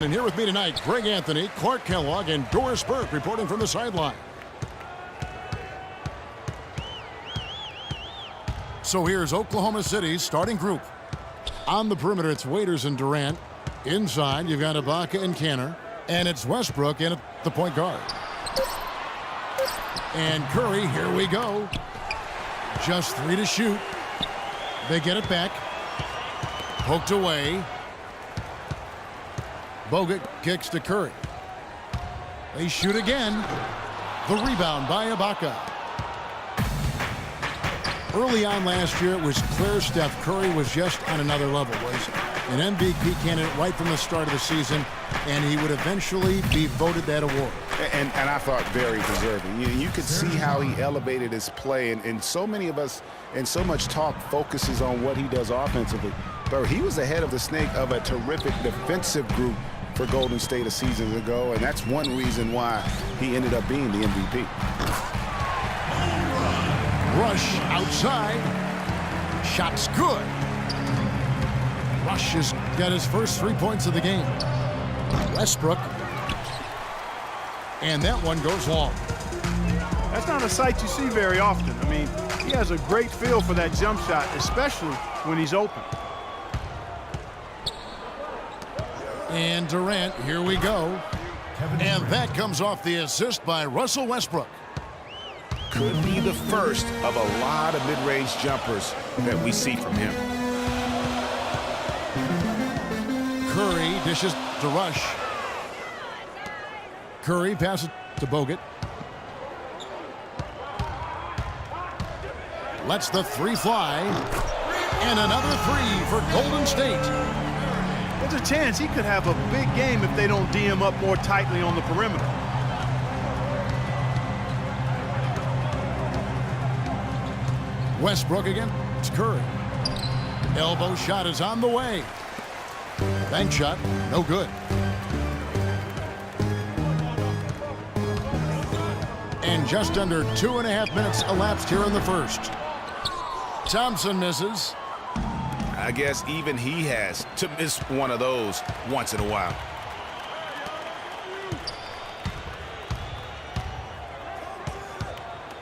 And here with me tonight, Greg Anthony, Clark Kellogg, and Doris Burke reporting from the sideline. So here's Oklahoma City's starting group. On the perimeter, it's Waiters and Durant. Inside, you've got Ibaka and Kanter. And it's Westbrook in at the point guard. And Curry, here we go. Just 3 to shoot. They get it back. Poked away. Bogut kicks to Curry. They shoot again. The rebound by Ibaka. Early on last year, it was clear Steph Curry was just on another level. Was an MVP candidate right from the start of the season, and he would eventually be voted that award. And I thought very deserving. You could see how he elevated his play, and so many of us and so much talk focuses on what he does offensively. But he was ahead of the snake of a terrific defensive group for Golden State a season ago, and that's one reason why he ended up being the MVP. Rush outside. Shot's good. Rush has got his first 3 points of the game. Westbrook. And that one goes long. That's not a sight you see very often. I mean, he has a great feel for that jump shot, especially when he's open. And Durant, here we go. And that comes off the assist by Russell Westbrook. Could be the first of a lot of mid-range jumpers that we see from him. Curry dishes to Rush. Curry passes to Bogut. Lets the 3 fly. And another 3 for Golden State. There's a chance he could have a big game if they don't D him up more tightly on the perimeter. Westbrook again. It's Curry. Elbow shot is on the way. Bank shot, no good. And just under 2.5 minutes elapsed here in the first. Thompson misses. I guess even he has to miss one of those once in a while.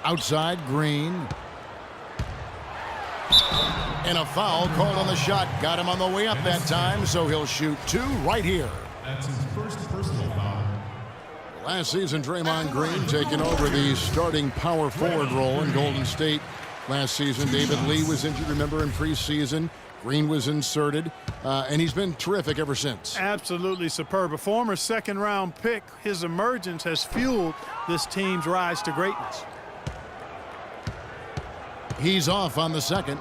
Outside, Green. And a foul called on the shot. Got him on the way up that time, so he'll shoot 2 right here. That's his first personal foul. Last season, Draymond Green taking over the starting power forward role in Golden State. Last season, David Lee was injured, remember, in preseason. Green was inserted, and he's been terrific ever since. Absolutely superb. A former second-round pick, his emergence has fueled this team's rise to greatness. He's off on the second.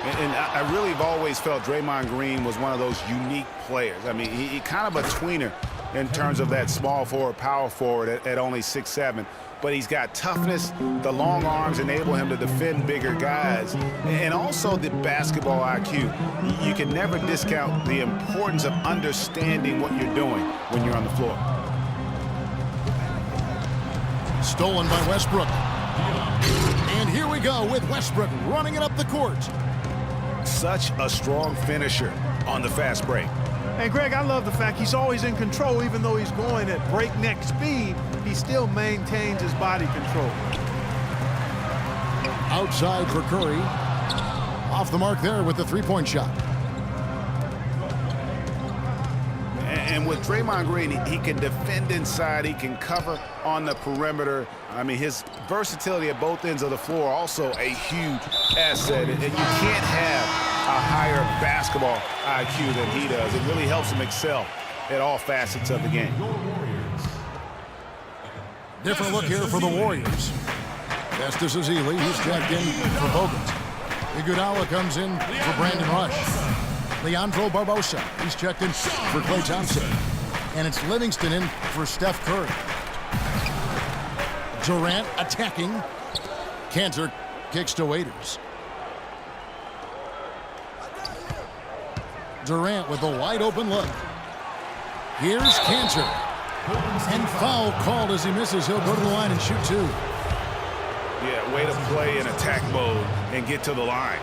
And I really have always felt Draymond Green was one of those unique players. I mean, he kind of a tweener in terms of that small forward, power forward at only 6'7". But he's got toughness. The long arms enable him to defend bigger guys. And also the basketball IQ. You can never discount the importance of understanding what you're doing when you're on the floor. Stolen by Westbrook. And here we go with Westbrook running it up the court. Such a strong finisher on the fast break. And Greg, I love the fact he's always in control. Even though he's going at breakneck speed, he still maintains his body control. Outside for Curry. Off the mark there with the 3-point shot. And with Draymond Green, he can defend inside. He can cover on the perimeter. I mean, his versatility at both ends of the floor also a huge asset. And you can't have a higher basketball IQ than he does. It really helps him excel at all facets of the game. Different look here for the Warriors. Festus Ezeli, he's checked in for Bogut. Iguodala comes in for Brandon Rush. Leandro Barbosa, he's checked in for Klay Thompson. And it's Livingston in for Steph Curry. Durant attacking. Kanter kicks to Waiters. Durant with a wide open look. Here's Kanter. And foul called as he misses. He'll go to the line and shoot 2. Yeah, way to play in attack mode and get to the line.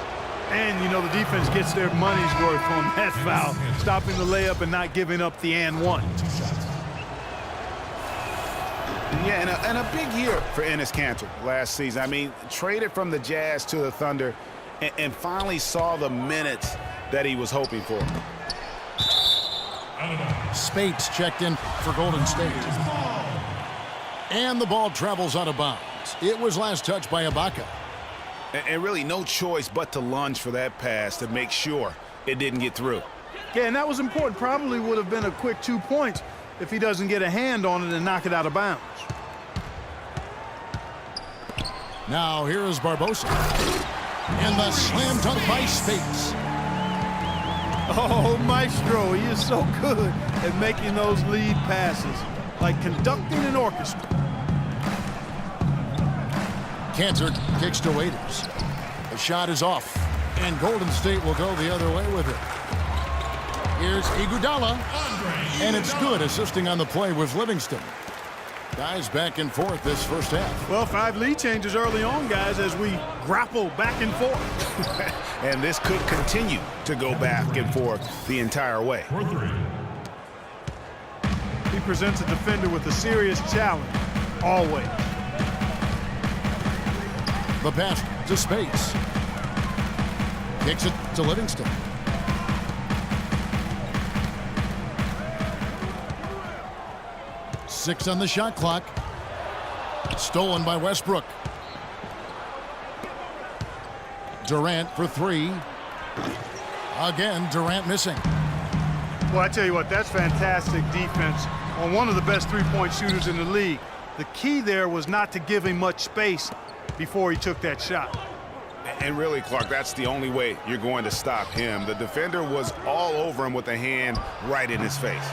And, you know, the defense gets their money's worth on that foul, stopping the layup and not giving up the and one. Yeah, and a big year for Enes Kanter last season. I mean, traded from the Jazz to the Thunder and finally saw the minutes that he was hoping for. Spates checked in for Golden State. And the ball travels out of bounds. It was last touched by Ibaka. And really no choice but to lunge for that pass to make sure it didn't get through. Yeah, and that was important. Probably would have been a quick 2 points if he doesn't get a hand on it and knock it out of bounds. Now here is Barbosa. And the slam dunk by Spates. Oh, Maestro, he is so good at making those lead passes, like conducting an orchestra. Kanter kicks to Waiters. The shot is off, and Golden State will go the other way with it. Here's Iguodala, and it's good, assisting on the play with Livingston. Guys back and forth this first half. Well, 5 lead changes early on, guys, as we grapple back and forth. And this could continue to go back and forth the entire way. He presents a defender with a serious challenge, always. The pass to Spates. Kicks it to Livingston. Six on the shot clock. Stolen by Westbrook. Durant for 3. Again, Durant missing. Well, I tell you what, that's fantastic defense on one of the best three-point shooters in the league. The key there was not to give him much space before he took that shot. And really, Clark, that's the only way you're going to stop him. The defender was all over him with a hand right in his face.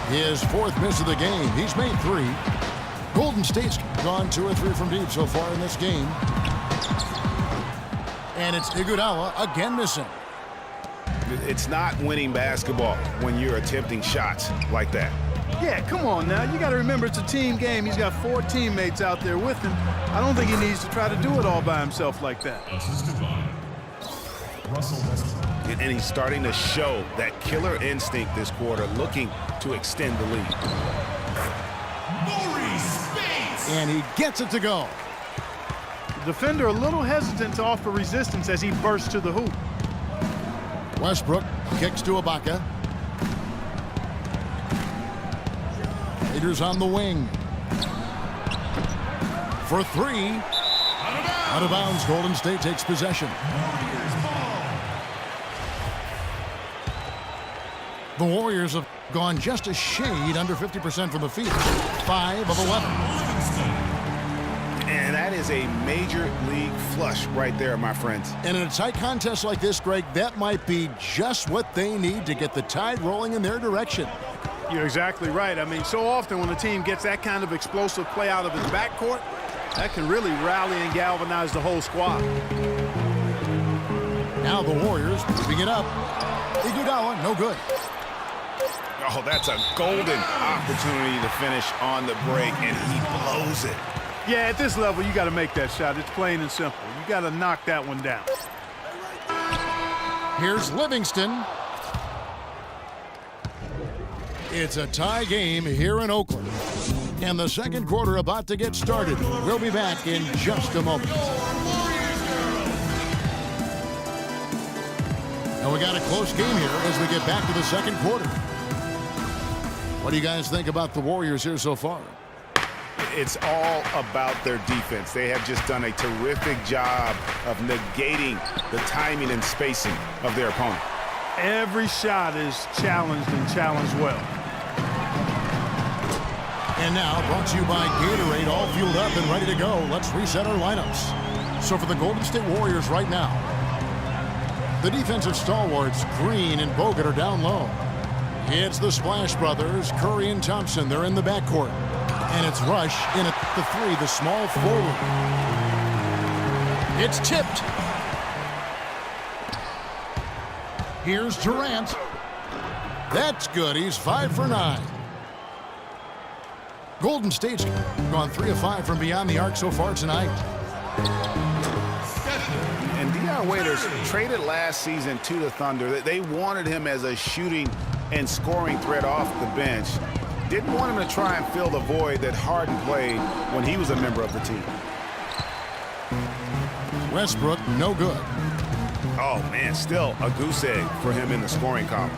His 4th miss of the game. He's made 3. Golden State's gone 2 or 3 from deep so far in this game. And it's Iguodala again missing. It's not winning basketball when you're attempting shots like that. Yeah, come on now. You got to remember it's a team game. He's got 4 teammates out there with him. I don't think he needs to try to do it all by himself like that. And he's starting to show that killer instinct this quarter, looking to extend the lead. And he gets it to go. The defender a little hesitant to offer resistance as he bursts to the hoop. Westbrook kicks to Ibaka. Raiders on the wing. For 3. Out of bounds, Golden State takes possession. The Warriors have gone just a shade under 50% from the field. 5 of 11. And that is a major league flush right there, my friends. And in a tight contest like this, Greg, that might be just what they need to get the tide rolling in their direction. You're exactly right. I mean, so often when a team gets that kind of explosive play out of its backcourt, that can really rally and galvanize the whole squad. Now the Warriors moving it up. Iguodala, no good. Oh, that's a golden opportunity to finish on the break, and he blows it. Yeah, at this level, you got to make that shot. It's plain and simple. You got to knock that one down. Here's Livingston. It's a tie game here in Oakland. And the second quarter about to get started. We'll be back in just a moment. And we got a close game here as we get back to the second quarter. What do you guys think about the Warriors here so far? It's all about their defense. They have just done a terrific job of negating the timing and spacing of their opponent. Every shot is challenged and challenged well. And now, brought to you by Gatorade, all fueled up and ready to go. Let's reset our lineups. So for the Golden State Warriors right now, the defensive stalwarts, Green and Bogut, are down low. It's the Splash Brothers, Curry and Thompson. They're in the backcourt. And it's Rush in at the 3, the small forward. It's tipped. Here's Durant. That's good. He's 5 for 9. Golden State's gone 3 of 5 from beyond the arc so far tonight. Dion Waiters traded last season to the Thunder. They wanted him as a shooting and scoring threat off the bench. Didn't want him to try and fill the void that Harden played when he was a member of the team. Westbrook, no good. Oh, man, still a goose egg for him in the scoring column.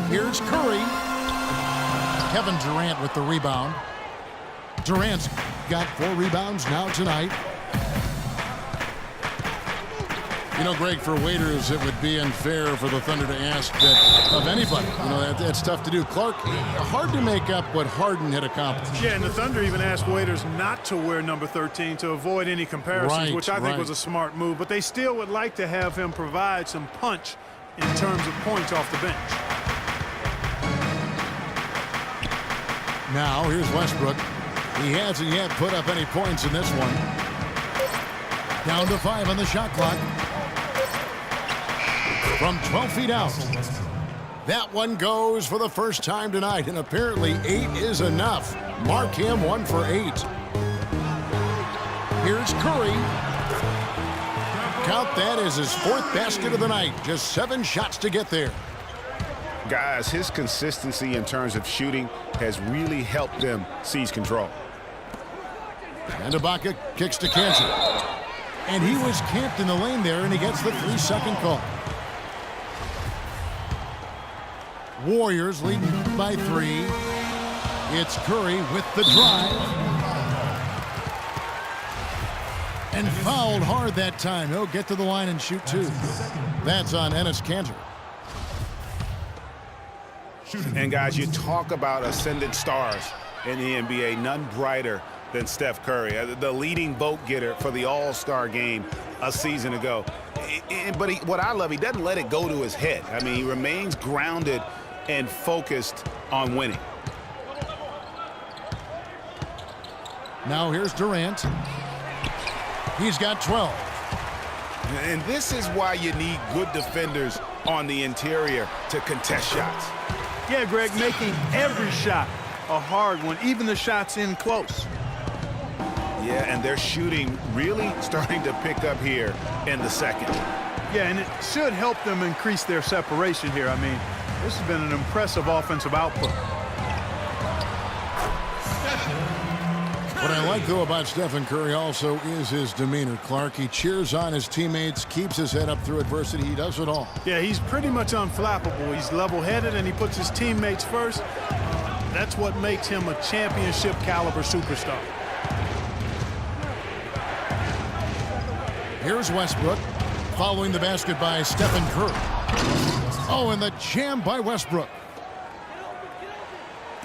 Here's Curry. Kevin Durant with the rebound. Durant's got 4 rebounds now tonight. You know, Greg, for Waiters, it would be unfair for the Thunder to ask that of anybody. You know, that's tough to do. Clark, hard to make up what Harden had accomplished. Yeah, and the Thunder even asked Waiters not to wear number 13 to avoid any comparisons, which I think was a smart move. But they still would like to have him provide some punch in terms of points off the bench. Now, here's Westbrook. He hasn't yet put up any points in this one. Down to 5 on the shot clock. From 12 feet out. That one goes for the first time tonight, and apparently 8 is enough. Mark him 1 for 8. Here's Curry. Count that as his 4th basket of the night. Just 7 shots to get there. Guys, his consistency in terms of shooting has really helped them seize control. And Ibaka kicks to Kanter. And he was camped in the lane there, and he gets the 3-second call. Warriors leading by 3. It's Curry with the drive. And fouled hard that time. He'll get to the line and shoot 2. That's on Enes Kanter. And guys, you talk about ascendant stars in the NBA, none brighter than Steph Curry, the leading vote getter for the All-Star game a season ago. But what I love, he doesn't let it go to his head. I mean, he remains grounded and focused on winning. Now here's Durant. He's got 12. And this is why you need good defenders on the interior to contest shots. Yeah, Greg, making every shot a hard one, even the shots in close. Yeah, and their shooting really starting to pick up here in the second. Yeah, and it should help them increase their separation here. I mean, this has been an impressive offensive output. What I like, though, about Stephen Curry also is his demeanor. Clark, he cheers on his teammates, keeps his head up through adversity. He does it all. Yeah, he's pretty much unflappable. He's level-headed, and he puts his teammates first. That's what makes him a championship-caliber superstar. Here's Westbrook, following the basket by Stephen Curry. Oh, and the jam by Westbrook.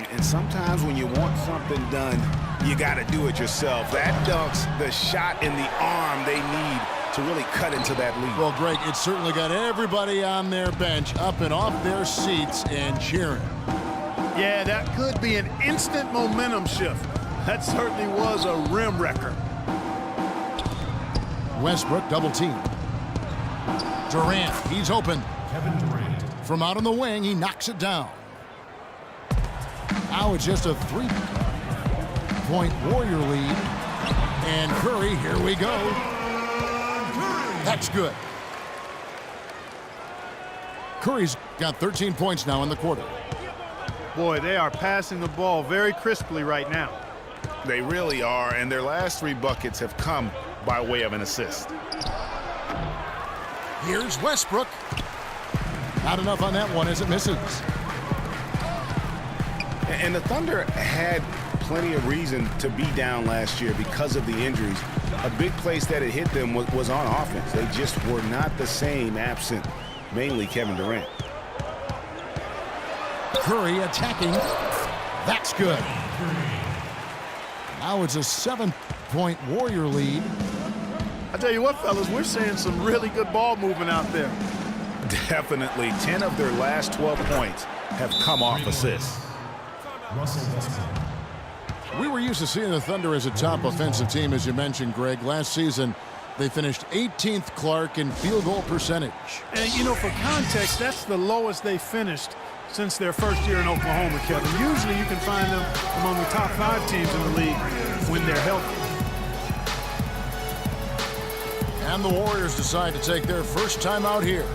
And sometimes when you want something done, you got to do it yourself. That dunk's the shot in the arm they need to really cut into that lead. Well, Greg, it certainly got everybody on their bench up and off their seats and cheering. Yeah, that could be an instant momentum shift. That certainly was a rim wrecker. Westbrook double team. Durant, he's open. Kevin Durant. From out on the wing, he knocks it down. Now it's just a 3-point Warrior lead. And Curry, here we go. That's good. Curry's got 13 points now in the quarter. Boy, they are passing the ball very crisply right now. They really are, and their last 3 buckets have come by way of an assist. Here's Westbrook. Not enough on that one as it misses. And the Thunder had plenty of reason to be down last year because of the injuries. A big place that it hit them was on offense. They just were not the same absent mainly Kevin Durant. Curry attacking. That's good. Now it's a 7-point Warrior lead. I tell you what, fellas, we're seeing some really good ball movement out there. Definitely. 10 of their last 12 points have come off assists. Russell Westbrook. We were used to seeing the Thunder as a top offensive team, as you mentioned, Greg. Last season, they finished 18th, Clark, in field goal percentage. And, you know, for context, that's the lowest they finished since their first year in Oklahoma, Kevin. Usually you can find them among the top 5 teams in the league when they're healthy. And the Warriors decide to take their first time out here.